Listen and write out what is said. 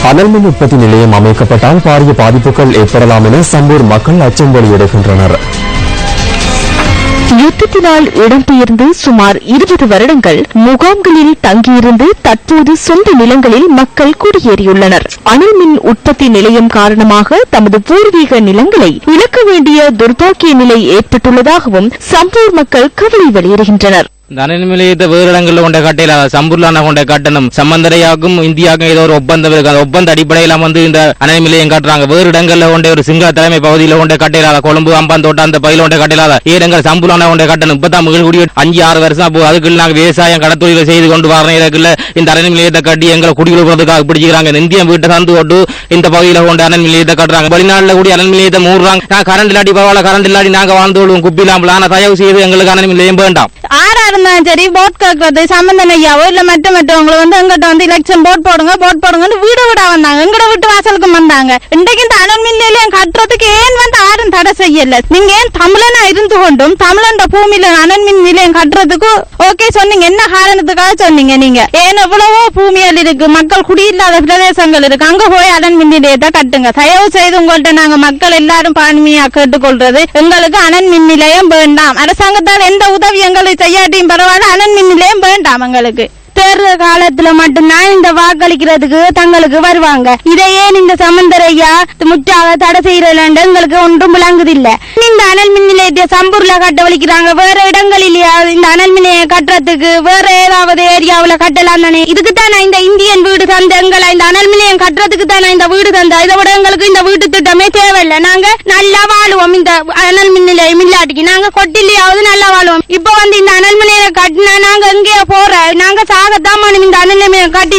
அனல் மின் உற்பத்தி நிலையம் அமைக்கப்பட்டால் பாரிய பாதிப்புகள் ஏற்படலாம் என சம்பூர் மக்கள் அச்சம் வெளியிடுகின்றனர். யுத்தத்தினால் இடம்பெயர்ந்து சுமார் 20 வருடங்கள் முகாம்களில் தங்கியிருந்து தற்போது சொந்த நிலங்களில் மக்கள் குடியேறியுள்ளனர். அனல் மின் உற்பத்தி நிலையம் காரணமாக தமது பூர்வீக நிலங்களை இழக்க வேண்டிய துர்பாக்கிய நிலை ஏற்பட்டுள்ளதாகவும் சம்பூர் மக்கள் கவலை வெளியிடுகின்றனர். இந்த அனல் நிலையத்தை வேறு இடங்களில் கொண்ட கட்டையில சம்பூர்லான கொண்ட கட்டணும் சம்பந்தரையாக்கும் இந்தியாவுக்கும் ஏதோ ஒரு ஒப்பந்தம் இருக்கு. அந்த ஒப்பந்த அடிப்படையில இந்த அனல் நிலையம் காட்டுறாங்க. வேறு இடங்களில் கொண்ட ஒரு சிங்கள தலைமை பகுதியில் கொண்ட கட்டையில கொழும்பு அம்பாந்தோட்டம் அந்த பயில கொண்ட கட்டையில இடங்கள் சம்பூர்லான கொண்ட கட்டணும். இப்பதான் குடி 5-6 வருஷம் அதுக்குள்ள நாங்கள் விவசாயம் கடத்தொழிலை செய்து கொண்டு வரணும். இதுக்குள்ள இந்த அனல் நிலையத்தை கட்டி எங்களை குடியிருப்பதற்காக பிடிச்சிக்கிறாங்க. இந்திய வீட்டை தந்து கொண்டு இந்த பகுதியில் கொண்ட அனல் நிலையத்தை கட்டுறாங்க. வெளிநாட்டில் கூடிய அனல் நிலையத்தை மூடுறாங்க. நான் கரண்ட் இல்லாட்டி பரவாயில்ல, கரண்ட் இல்லாட்டி நாங்கள் வாழ்ந்து கொள்வோம் குப்பிலாம்பல. ஆனால் தயவு செய்து எங்களுக்கு அனல் நிலையம் வேண்டாம். இருந்தாலும் சரி போட் கேட்கறது சம்பந்தம் ஐயாவோ இல்ல மற்றவங்களை எங்கிட்ட எலெக்ஷன் போட் போடுங்கன்னு வீடு விடா வந்தாங்க. எங்கட வீட்டு வாசலுக்கு வந்தாங்க. இன்றைக்கு இந்த அனல் மின் நிலையம் கட்டுறதுக்கு ஏன் யாரும் தடை செய்யல? நீங்க ஏன் தமிழனா இருந்து கொண்டும் தமிழன் பூமியில அனல் மின் நிலையம் கட்டுறதுக்கு ஓகே சொன்னீங்க? என்ன காரணத்துக்காக சொன்னீங்க? நீங்க ஏன் எவ்வளவோ பூமியால் இருக்கு, மக்கள் குடியில்லாத பிரதேசங்கள் இருக்கு, அங்க போய் அனல் மின் நிலையத்தை கட்டுங்க. தயவு செய்து உங்கள்ட்ட நாங்க மக்கள் எல்லாரும் பான்மையா கேட்டுக்கொள்றது, எங்களுக்கு அனல் மின் நிலையம் வேண்டாம். அரசாங்கத்தால் எந்த உதவி எங்களுக்கு செய்யாட்டியும் பரவாயில்ல, அனல் மின் நிலையம் வேண்டாம் எங்களுக்கு. தேர்தல் காலத்துல மட்டும்தான் இந்த வாக்களிக்கிறதுக்கு தங்களுக்கு வருவாங்க. இதையே இந்த சமந்தரையா முற்றாக தடை செய்யறது எங்களுக்கு ஒன்றும் விளங்குதில்லை. இந்த அனல் மின் நிலையத்தை சம்பூர்ல கட்டவழிக்கிறாங்க. வேற இடங்களில் இந்த அனல் மின் நிலையம் கட்டுறதுக்கு வேற ஏதாவது ஏரியாவுல கட்டலாம் தானே? இதுக்கு தானே இந்த இந்தியன் வீடு தந்த எங்களை இந்த அனல் மின் நிலையம் கட்டுறதுக்கு தானே இந்த வீடு தந்த. இதை விட எங்களுக்கு இந்த வீட்டு திட்டமே தேவையில்லை. நாங்க நல்லா வாழுவோம். இந்த அனல் மின் நிலையம் இல்லாட்டிக்கு நாங்க கொட்டிலையாவது நல்லா வாழுவோம். இப்ப இந்த அனல் மின் நிலையம் கட்டினா நாங்க எங்கேயோ போற நாங்க சாகத்தான் இந்த அனல் மின் நிலையம் கட்டி